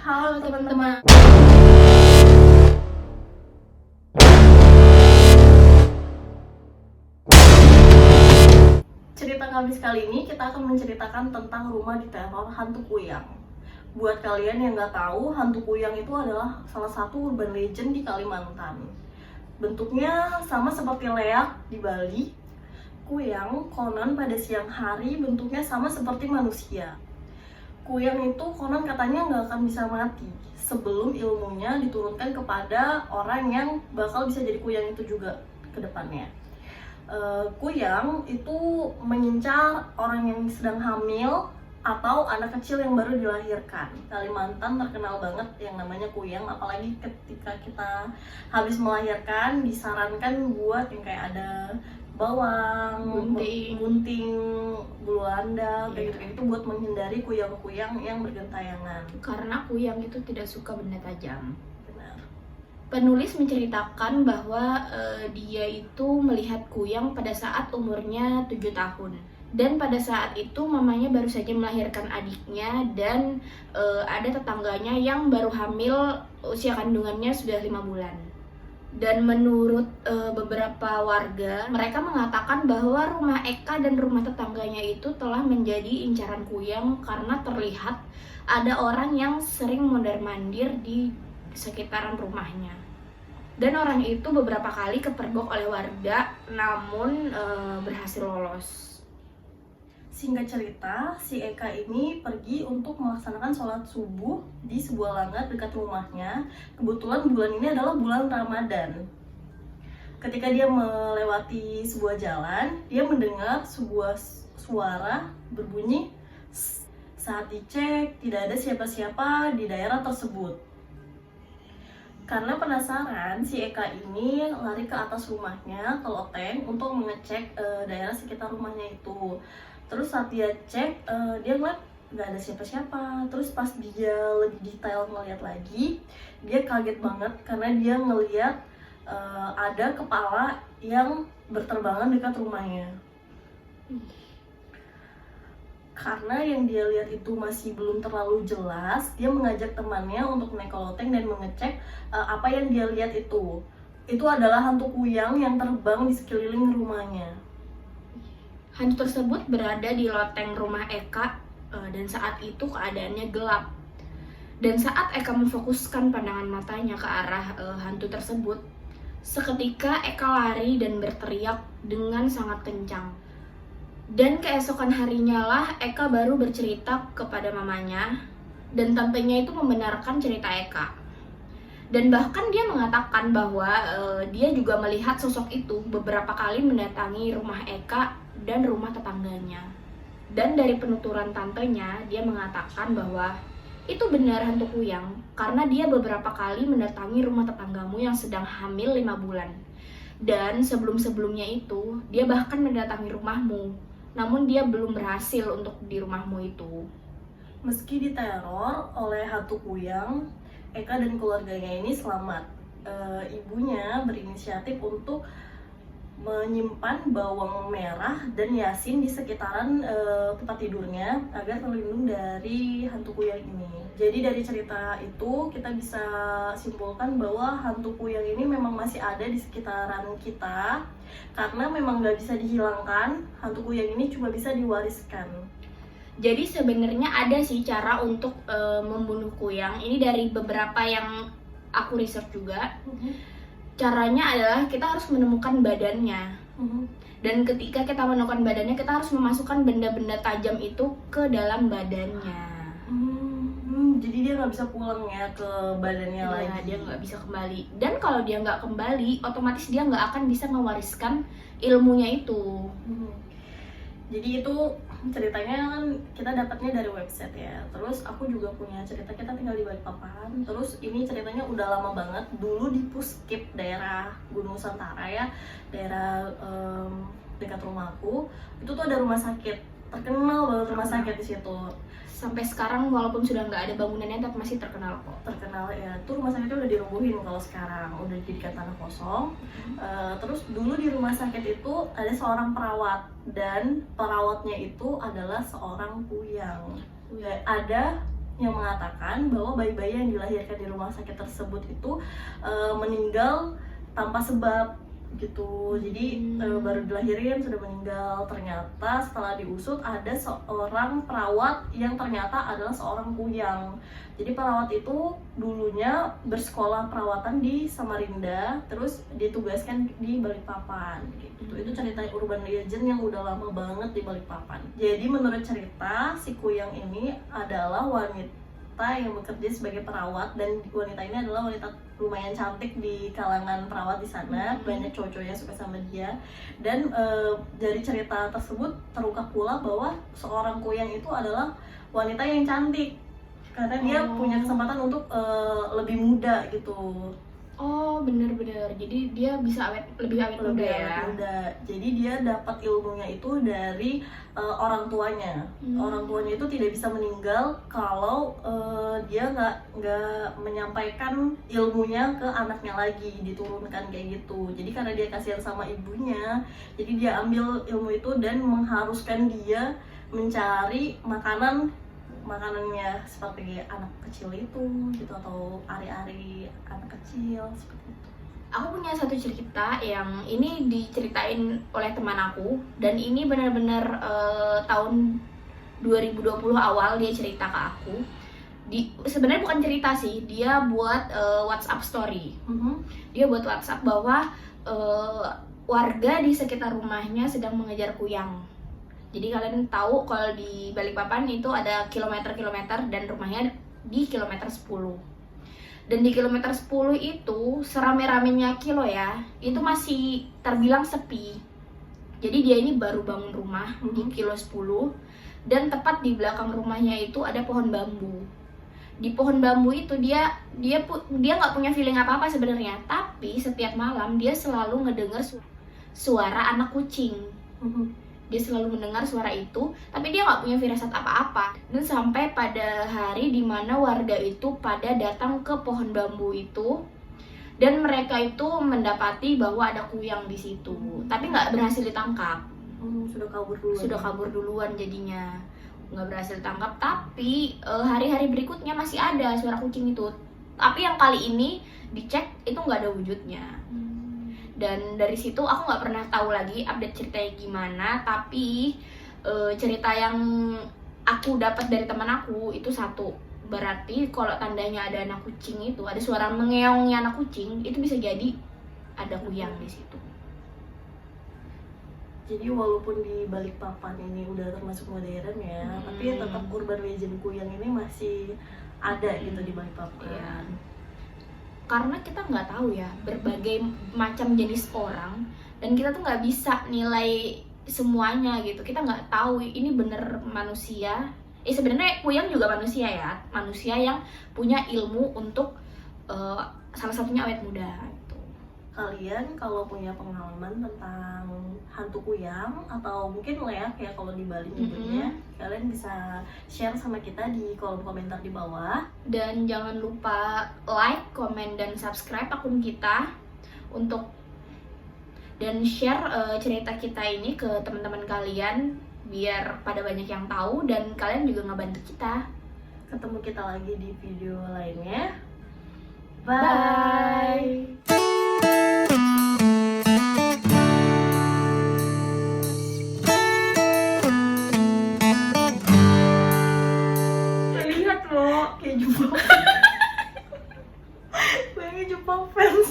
Halo teman-teman. Cerita kami kali ini kita akan menceritakan tentang rumah diteror hantu kuyang. Buat kalian yang nggak tahu, hantu kuyang itu adalah salah satu urban legend di Kalimantan. Bentuknya sama seperti leak di Bali. Kuyang konon pada siang hari bentuknya sama seperti manusia. Kuyang itu konon katanya nggak akan bisa mati sebelum ilmunya diturunkan kepada orang yang bakal bisa jadi kuyang itu juga ke depannya. Kuyang itu mengincar orang yang sedang hamil atau anak kecil yang baru dilahirkan. Kalimantan terkenal banget yang namanya kuyang, apalagi ketika kita habis melahirkan disarankan buat yang kayak ada bawang, gunting, bulu anda, kayak gitu buat menghindari kuyang-kuyang yang bergentayangan. Karena kuyang itu tidak suka benda tajam. Benar. Penulis menceritakan bahwa dia itu melihat kuyang pada saat umurnya 7 tahun. Dan pada saat itu mamanya baru saja melahirkan adiknya dan ada tetangganya yang baru hamil, usia kandungannya sudah 5 bulan. Dan menurut beberapa warga, mereka mengatakan bahwa rumah Eka dan rumah tetangganya itu telah menjadi incaran kuyang karena terlihat ada orang yang sering mondar-mandir di sekitaran rumahnya. Dan orang itu beberapa kali kepergok oleh warga, namun berhasil lolos. Singkat cerita, si Eka ini pergi untuk melaksanakan sholat subuh di sebuah langgar dekat rumahnya. Kebetulan bulan ini adalah bulan Ramadan. Ketika dia melewati sebuah jalan, dia mendengar sebuah suara berbunyi. Saat dicek, tidak ada siapa-siapa di daerah tersebut. Karena penasaran, si Eka ini lari ke atas rumahnya, ke loteng, untuk mengecek daerah sekitar rumahnya itu. Terus saat dia cek, dia ngeliat nggak ada siapa-siapa. Terus pas dia lebih detail ngeliat lagi, dia kaget banget karena dia ngeliat ada kepala yang berterbangan dekat rumahnya. Karena yang dia lihat itu masih belum terlalu jelas, dia mengajak temannya untuk naik ke loteng dan mengecek apa yang dia lihat itu. Itu adalah hantu kuyang yang terbang di sekeliling rumahnya. Hantu tersebut berada di loteng rumah Eka dan saat itu keadaannya gelap. Dan saat Eka memfokuskan pandangan matanya ke arah hantu tersebut, seketika Eka lari dan berteriak dengan sangat kencang. Dan keesokan harinya lah Eka baru bercerita kepada mamanya dan tantenya itu membenarkan cerita Eka. Dan bahkan dia mengatakan bahwa dia juga melihat sosok itu beberapa kali mendatangi rumah Eka dan rumah tetangganya. Dan dari penuturan tantenya, dia mengatakan bahwa itu benar hantu kuyang karena dia beberapa kali mendatangi rumah tetanggamu yang sedang hamil 5 bulan. Dan sebelum-sebelumnya itu, dia bahkan mendatangi rumahmu, namun dia belum berhasil untuk di rumahmu itu. Meski diteror oleh hantu kuyang, Eka dan keluarganya ini selamat. Ibunya berinisiatif untuk menyimpan bawang merah dan yasin di sekitaran tempat tidurnya agar terlindung dari hantu kuyang ini. Jadi dari cerita itu kita bisa simpulkan bahwa hantu kuyang ini memang masih ada di sekitaran kita karena memang nggak bisa dihilangkan. Hantu kuyang ini cuma bisa diwariskan. Jadi sebenarnya ada sih cara untuk membunuh kuyang. Ini dari beberapa yang aku research juga. Caranya adalah kita harus menemukan badannya. Dan ketika kita menemukan badannya, kita harus memasukkan benda-benda tajam itu ke dalam badannya. Jadi dia nggak bisa pulang ya ke badannya lagi. Dia nggak bisa kembali. Dan kalau dia nggak kembali, otomatis dia nggak akan bisa mewariskan ilmunya itu. Jadi itu ceritanya kan kita dapatnya dari website ya. Terus aku juga punya cerita, kita tinggal di Balikpapan. Terus ini ceritanya udah lama banget. Dulu di Puskip daerah Gunung Nusantara ya, daerah dekat rumahku. Itu tuh ada rumah sakit, terkenal banget rumah sakit di situ. Sampai sekarang walaupun sudah nggak ada bangunannya tapi masih terkenal kok. Terkenal ya, tuh rumah sakitnya udah dirobohin kalau sekarang, udah dijadikan tanah kosong. Terus dulu di rumah sakit itu ada seorang perawat dan perawatnya itu adalah seorang kuyang. Ada yang mengatakan bahwa bayi-bayi yang dilahirkan di rumah sakit tersebut itu meninggal tanpa sebab gitu. Jadi baru dilahirin sudah meninggal. Ternyata setelah diusut ada seorang perawat yang ternyata adalah seorang kuyang. Jadi perawat itu dulunya bersekolah perawatan di Samarinda, terus ditugaskan di Balikpapan gitu. Itu cerita urban legend yang udah lama banget di Balikpapan. Jadi menurut cerita, si kuyang ini adalah wanita yang bekerja sebagai perawat, dan wanita ini adalah wanita lumayan cantik di kalangan perawat di sana. Banyak cowok-cowok yang suka sama dia. Dan dari cerita tersebut terungkap pula bahwa seorang kuyang itu adalah wanita yang cantik karena dia punya kesempatan untuk lebih muda gitu. Oh, bener-bener. Jadi dia bisa lebih awet muda ya. Jadi dia dapat ilmunya itu dari orang tuanya. Orang tuanya itu tidak bisa meninggal kalau dia nggak menyampaikan ilmunya ke anaknya lagi, diturunkan kayak gitu. Jadi karena dia kasihan sama ibunya, jadi dia ambil ilmu itu dan mengharuskan dia mencari makanannya seperti anak kecil itu gitu, atau ari-ari anak kecil seperti itu. Aku punya satu cerita yang ini diceritain oleh teman aku, dan ini benar-benar tahun 2020 awal dia cerita ke aku. Sebenarnya bukan cerita sih, dia buat WhatsApp story. Dia buat WhatsApp bahwa warga di sekitar rumahnya sedang mengejar kuyang. Jadi kalian tahu kalau di Balikpapan itu ada kilometer-kilometer dan rumahnya di kilometer 10. Dan di kilometer 10 itu serame-ramenya kilo ya, itu masih terbilang sepi. Jadi dia ini baru bangun rumah di kilo 10, dan tepat di belakang rumahnya itu ada pohon bambu. Di pohon bambu itu dia nggak punya feeling apa-apa sebenarnya, tapi setiap malam dia selalu ngedenger suara anak kucing. Dia selalu mendengar suara itu, tapi dia nggak punya firasat apa-apa. Dan sampai pada hari dimana warga itu pada datang ke pohon bambu itu, dan mereka itu mendapati bahwa ada kuyang di situ, tapi nggak berhasil ditangkap. Sudah kabur duluan jadinya, nggak berhasil ditangkap. Tapi hari-hari berikutnya masih ada suara kucing itu. Tapi yang kali ini dicek itu nggak ada wujudnya. Dan dari situ aku nggak pernah tahu lagi update ceritanya gimana, tapi cerita yang aku dapat dari teman aku itu satu, berarti kalau tandanya ada anak kucing itu, ada suara mengeongnya anak kucing, itu bisa jadi ada kuyang di situ. Jadi walaupun di Balikpapan ini udah termasuk modern ya, tapi tetap urban legend kuyang ini masih ada gitu di Balikpapan. Iya. Karena kita nggak tahu ya berbagai macam jenis orang, dan kita tuh nggak bisa nilai semuanya gitu. Kita nggak tahu ini bener manusia. Sebenarnya kuyang juga manusia ya, manusia yang punya ilmu untuk salah satunya awet muda gitu. Kalian kalau punya pengalaman tentang hantu kuyang atau mungkin leak ya kalau di Bali nyebutnya, kalian bisa share sama kita di kolom komentar di bawah. Dan jangan lupa like, komen, dan subscribe akun kita dan share cerita kita ini ke teman-teman kalian biar pada banyak yang tahu dan kalian juga ngebantu kita. Ketemu kita lagi di video lainnya. Bye. Lihat loh, kayak Jepang. Kayaknya Jepang fans.